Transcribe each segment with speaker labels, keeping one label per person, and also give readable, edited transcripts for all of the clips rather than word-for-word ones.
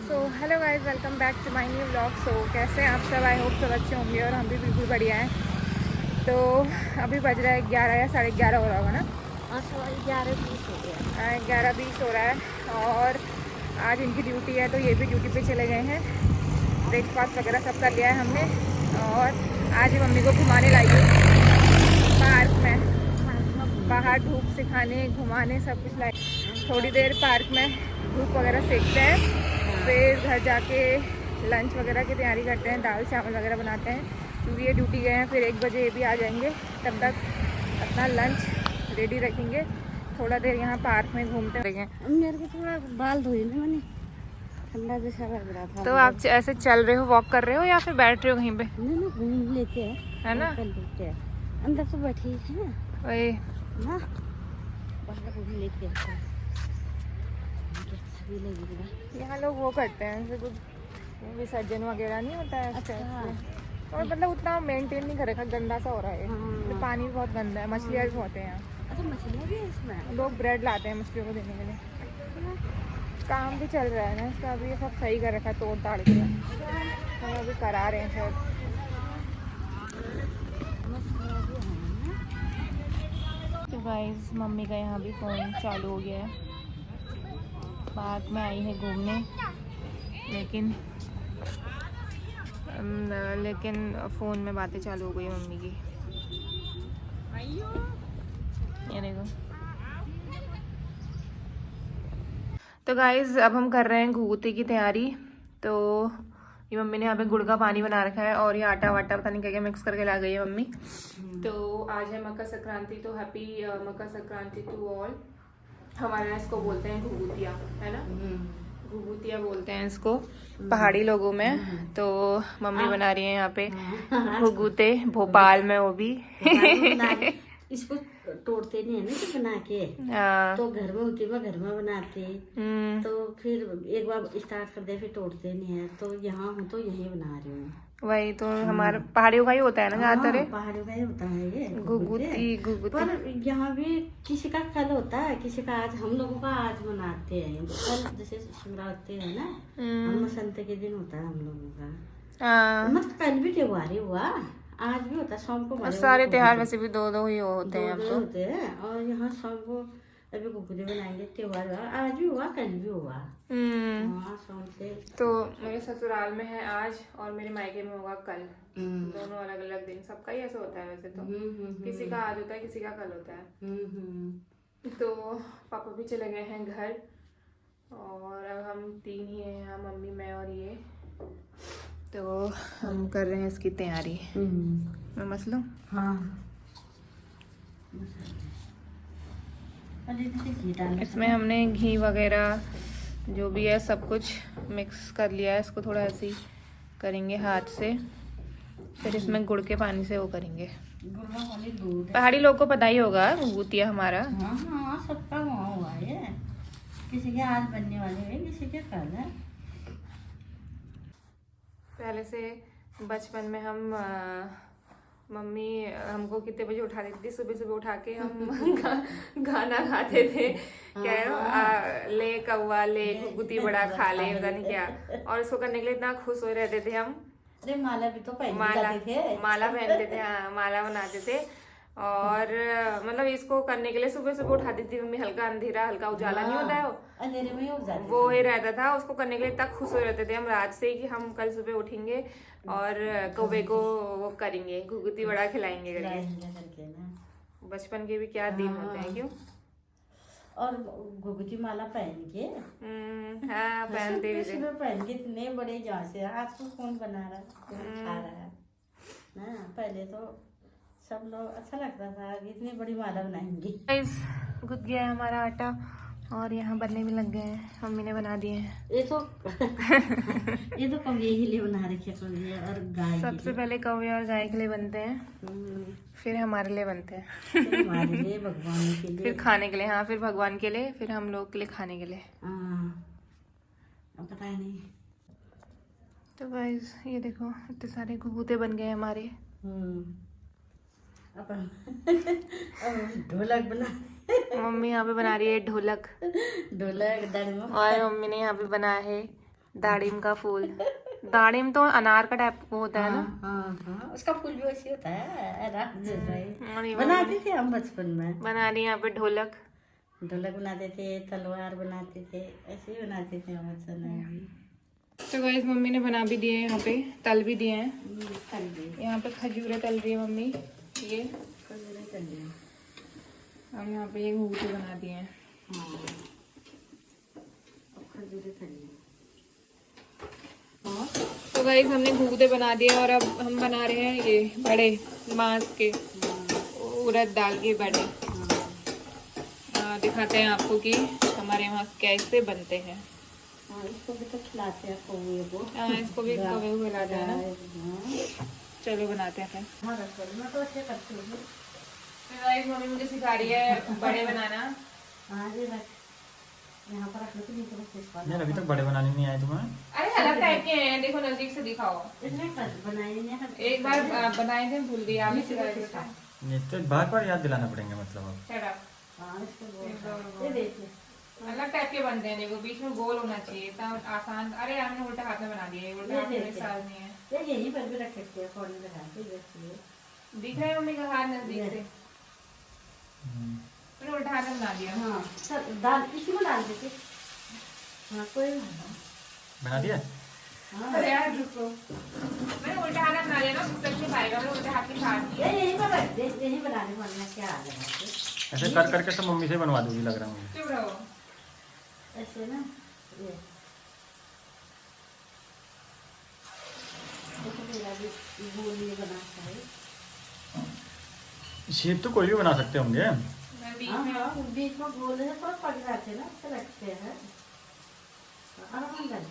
Speaker 1: So hello guys, welcome back to my new vlog. So कैसे हैं आप सब? आई होप सब अच्छे होंगे और हम भी बिल्कुल बढ़िया हैं। तो अभी बज रहा है 11 या 11:30 हो रहा होगा ना।
Speaker 2: और 11:20 हो गया।
Speaker 1: 11:20 हो रहा है और आज इनकी ड्यूटी है तो ये भी ड्यूटी पे चले गए हैं। ब्रेकफास्ट वगैरह सब कर लिया है हमने और आज ही मम्मी को घुमाने लाई हूँ पार्क में। बाहर धूप सिखाने घुमाने सब कुछ लाई। थोड़ी देर पार्क में धूप वगैरह सेकते हैं, फिर घर जाके लंच वगैरह की तैयारी करते हैं, दाल चावल वगैरह बनाते हैं क्योंकि ये ड्यूटी गए हैं। फिर 1 बजे ये भी आ जाएंगे, तब तक अपना लंच रेडी रखेंगे। थोड़ा देर यहाँ पार्क में घूमते रहेंगे।
Speaker 2: मेरे को थोड़ा बाल धोए ना मैंने, ठंडा जैसा लग रहा था।
Speaker 1: तो आप ऐसे चल रहे हो, वॉक कर रहे हो या फिर बैठ रहे हो कहीं पे?
Speaker 2: नहीं ना, घूम लेते हैं,
Speaker 1: है ना,
Speaker 2: कर लेते हैं। अंदर तो बैठे ही है
Speaker 1: वही
Speaker 2: ना, बाहर घूम लेते हैं।
Speaker 1: यहाँ लोग वो करते हैं जैसे कुछ विसर्जन वगैरह नहीं होता है।
Speaker 2: अच्छा।
Speaker 1: और मतलब उतना मेंटेन नहीं कर रखा, गंदा सा हो रहा है।
Speaker 2: हाँ।
Speaker 1: पानी भी बहुत गंदा है, मछलियाँ भी बहुत हैं यहाँ।
Speaker 2: अच्छा, मछलियाँ भी है इसमें?
Speaker 1: लोग ब्रेड लाते हैं मछलियों को देने के लिए। काम भी चल रहा है ना इसका, अभी ये सब सही कर रखा है तोड़ ताड़ के, हम अभी करा रहे हैं शायद। तो गाइस, मम्मी का यहाँ भी फ़ोन चालू हो गया है। पार्क में आई है घूमने, लेकिन फ़ोन में बातें चालू हो गई मम्मी की। ये देखो। तो गाइस, अब हम कर रहे हैं घुघुती की तैयारी। तो ये मम्मी ने यहाँ पे गुड़ का पानी बना रखा है और ये आटा वाटा पता नहीं क्या क्या मिक्स करके ला गई है मम्मी। तो आज है मकर संक्रांति, तो happy Makar Sankranti to all. हमारे यहाँ इसको बोलते हैं घुघुतिया, है ना, घुघुतिया बोलते हैं इसको पहाड़ी लोगों में। तो मम्मी बना रही है यहाँ पे घुघुते, भोपाल में वो भी।
Speaker 2: इसको तोड़ते नहीं है ना, तो बना के तो घर में होती है, घर में बनाते। तो फिर एक बार स्टार्ट कर दे फिर तोड़ते नहीं है। तो यहाँ हूँ तो यही बना रही हूँ।
Speaker 1: वही तो हमारे पहाड़ियों का ही होता है ना ज्यादातर।
Speaker 2: पहाड़ियों का ही होता है ये
Speaker 1: घुघुती।
Speaker 2: पर यहाँ भी किसी का कल होता है, किसी का आज। हम लोगों का आज मनाते हैं कल, जैसे शिवरात्रि है ना, हम बसंत के दिन होता है हम लोगों का। मतलब कल भी त्योहार ही हुआ, आज भी होता है शाम को।
Speaker 1: सारे त्योहार वैसे भी दो दो ही होते हैं अब तो।
Speaker 2: होते हैं और यहाँ शाम को अभी घुघुती बनाएंगे। त्योहार आज भी हुआ, कल भी हुआ। हाँ, शाम से।
Speaker 1: तो मेरे ससुराल में है आज और मेरे मायके में होगा कल। दोनों अलग अलग दिन, सबका ही ऐसा होता है वैसे तो। किसी का आज होता है, किसी का कल होता है। तो पापा भी चले गए हैं घर और अब हम 3 ही हैं यहाँ, मम्मी मैं और ये। तो हम कर रहे हैं इसकी तैयारी। मैं मस लूं?
Speaker 2: हाँ।
Speaker 1: इसमें हमने घी वगैरह जो भी है सब कुछ मिक्स कर लिया है। इसको थोड़ा ऐसे ही करेंगे हाथ से, फिर इसमें गुड़ के पानी से वो करेंगे। पहाड़ी लोग को पता ही होगा घुघुतिया हमारा।
Speaker 2: हाँ, सबका वहाँ हुआ है। किसी के आज बनने वाले हैं, किसी के कल है।
Speaker 1: पहले से बचपन में हम मम्मी हमको कितने बजे उठा देती थी, सुबह सुबह उठा के हम गाना गाते थे। क्या है, ले कौवा ले घुघुती बड़ा खा ले, पता नहीं क्या। और इसको करने के लिए इतना खुश हो रहते थे हम।
Speaker 2: अरे माला भी तो पहनते थे।
Speaker 1: माला पहनते थे, हाँ, माला बनाते थे। और मतलब इसको करने के लिए सुबह सुबह उठाती थी मम्मी। हल्का अंधेरा, हल्का उजाला नहीं होता है
Speaker 2: अंधेरे में
Speaker 1: वो ही रहता था। उसको करने के लिए इतना खुश हो रहते थे हम रात से ही कि हम कल सुबह उठेंगे और कौवे को वो करेंगे, घुघुती बड़ा खिलाएंगे करके। बचपन के भी क्या दिन होते हैं, क्यों।
Speaker 2: और घुघुती माला पहन के,
Speaker 1: हाँ, पहनते भी थे।
Speaker 2: पहन के इतने बड़े जहाँ से आज तो कौन बना रहा है, कौन खा रहा है ना। पहले तो सब लोग अच्छा लगता था, इतनी बड़ी माला बनाएंगे।
Speaker 1: गुद गया है हमारा आटा और यहाँ बनने भी लग गए हैं, मम्मी ने बना दिए हैं।
Speaker 2: ये तो ये तो कौवे के लिए बना रखे, कौवे और गाय।
Speaker 1: सबसे पहले कौवे और गाय के लिए बनते हैं, फिर हमारे लिए बनते हैं,
Speaker 2: हमारे लिए, भगवान के लिए,
Speaker 1: फिर खाने के लिए। हाँ, फिर भगवान के लिए, फिर हम लोग के लिए खाने के लिए।
Speaker 2: अब पता नहीं।
Speaker 1: तो गाइस, ये देखो इतने सारे घुघुते बन गए हमारे।
Speaker 2: ढोलक बना
Speaker 1: मम्मी यहाँ पे बना रही है ढोलक।
Speaker 2: ढोलक
Speaker 1: और मम्मी ने यहाँ पे बनाया है दाड़िम का फूल। दाड़िम तो अनार का टाइप होता है ना।
Speaker 2: हाँ हाँ, उसका फूल भी वैसे होता है, रात जल रहा है।
Speaker 1: और ये
Speaker 2: बनाते थे हम बचपन में।
Speaker 1: बना ली यहाँ पे ढोलक।
Speaker 2: ढोलक बनाते थे, तलवार बनाते थे, ऐसे ही बनाते थे हम बचपन में भी।
Speaker 1: तो गाइस मम्मी ने बना भी दिए, यहाँ पे तल भी दिए हैं।
Speaker 2: तल दिए,
Speaker 1: यहाँ पे खजूरें तल रही है मम्मी, ये
Speaker 2: खजूरें तल दिए।
Speaker 1: और यहाँ पे ये घूटे बना दिए हैं।
Speaker 2: हाँ, खजूरें तल दिए।
Speaker 1: तो गाइस हमने घूटे बना दिए और अब हम बना रहे हैं ये बड़े मांस के, उड़द दाल के बड़े। दिखाते हैं आपको कि हमारे वहाँ कैसे बनते हैं।
Speaker 2: हाँ, इसको भी तो खिलाते हैं कौवे को।
Speaker 1: हाँ, इसको भी कौवे को खिलाते हैं ना।
Speaker 2: हाँ।
Speaker 1: चलो बनाते हैं फिर।
Speaker 2: हाँ, रसगुल्ले में तो ऐसे करते हैं।
Speaker 1: तो गाइस मम्मी मुझे सिखा रही है बड़े बनाना।
Speaker 2: हाँ जी, रख यहाँ पर रख लो, तो नहीं तो बस इसको
Speaker 3: यार अभी तक बड़े बनाने नहीं आए तुम्हें?
Speaker 1: अरे अलग टाइप के हैं, देखो नजदीक से दिखाओ।
Speaker 2: इसमें बनाए नहीं है।
Speaker 1: एक बार बनाए थे, भूल गई। आप ही सिखाए थे।
Speaker 3: ये तो बार बार याद दिलाना पड़ेगा मतलब अब।
Speaker 1: Shut up।
Speaker 2: हाँ, इसको बोल। ये देखिए,
Speaker 1: अलग टाइप के बनते हैं, देखो बीच में गोल होना चाहिए तब आसान। अरे हमने उल्टा हाथ में बना दिया, ये उल्टा हाथ में साल नहीं है।
Speaker 2: ये यहीं पर भी रख सकते हैं, कौन लगा के देखिए।
Speaker 1: दिख रहा है मम्मी का हाथ नजदीक से? मैंने उल्टा हाथ में बना दिया।
Speaker 2: हाँ, सब दाल इसी में डाल देते। हाँ, कोई
Speaker 3: बना दिया?
Speaker 2: हाँ,
Speaker 1: अरे यार रुको, मैंने उल्टा हाथ में बना दिया ना, सबसे पाएगा। मैंने उल्टे हाथ के साथ
Speaker 2: ये यहीं पर रख दे, यहीं बनाने वाला क्या आ रहा है।
Speaker 3: ऐसे कर करके सब मम्मी से बनवा दूंगी लग रहा है मुझे।
Speaker 1: चुप रहो।
Speaker 2: ऐसे ना, ये देखो मेरा भी गोल ये बनाता है।
Speaker 3: शेप तो कोई भी बना सकते होंगे।
Speaker 1: मैं बीच में
Speaker 2: हाँ, बीच में गोल है, थोड़ा पड़ जाते हैं ना, ऐसे रखते हैं। आराम कर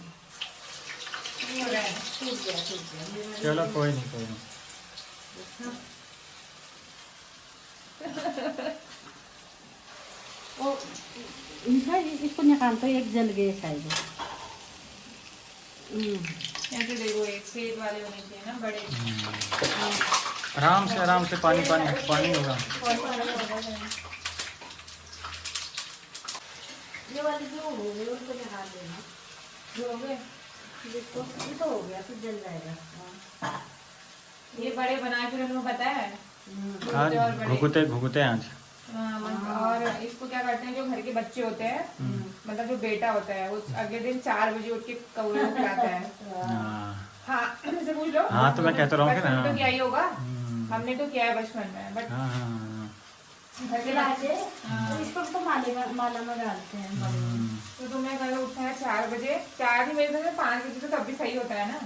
Speaker 1: नहीं हो रहा है।
Speaker 2: टूट गया।
Speaker 3: चलो कोई नहीं कोई नहीं।
Speaker 2: ओ, इनका इसको निकाल तो एक जल गए शायद।
Speaker 1: ऐसे देखो, एक छेद वाले होने चाहिए ना बड़े।
Speaker 3: आराम से पानी पानी पानी होगा।
Speaker 2: ये वाले जो हो गए उनको निकाल देना।
Speaker 1: जो हो गए
Speaker 2: देखो, ये तो हो गया, फिर जल जाएगा। हाँ।
Speaker 1: ये बड़े बनाए फिर हमें पता है।
Speaker 3: आज
Speaker 1: और बड़े।
Speaker 3: घुघुते आज।
Speaker 1: और इसको क्या करते हैं, जो घर के बच्चे होते हैं, मतलब जो बेटा होता है, वो अगले दिन 4 बजे उठ के कौवे को खिलाता है। हाँ, मुझसे पूछ लो।
Speaker 3: हाँ, तो मैं कहता रहूँ
Speaker 1: बचपन में
Speaker 3: ना।
Speaker 1: तो किया ही होगा। हमने तो किया है बचपन में, बट घर के
Speaker 2: खिलाते,
Speaker 1: हाँ।
Speaker 2: तो इसको तो माला में डालते हैं।
Speaker 1: तो तुम्हें कल उठना है 4 बजे, 4 ही बजे से 5 बजे तो तब भी सही होता है ना।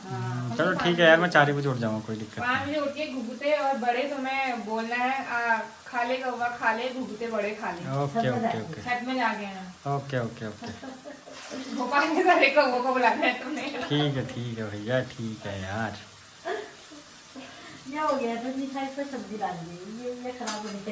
Speaker 3: चलो ठीक है यार, मैं 4 ही बजे उठ जाऊंगा, कोई दिक्कत
Speaker 1: 5 बजे उठ के घुघुते और बड़े तुम्हें बोलना है, खा ले कौवा खा ले, घुघुते बड़े खा ले।
Speaker 3: नहीं। ओके ओके ओके
Speaker 1: छत में जाके हैं।
Speaker 3: ओके ओके ओके
Speaker 1: भोपाल के सारे कौवों को बुलाना है तुमने।
Speaker 3: ठीक है भैया, ठीक है यार।
Speaker 2: ये हो गया तो मिठाई पर सब्जी डाल दी, ये खराब होने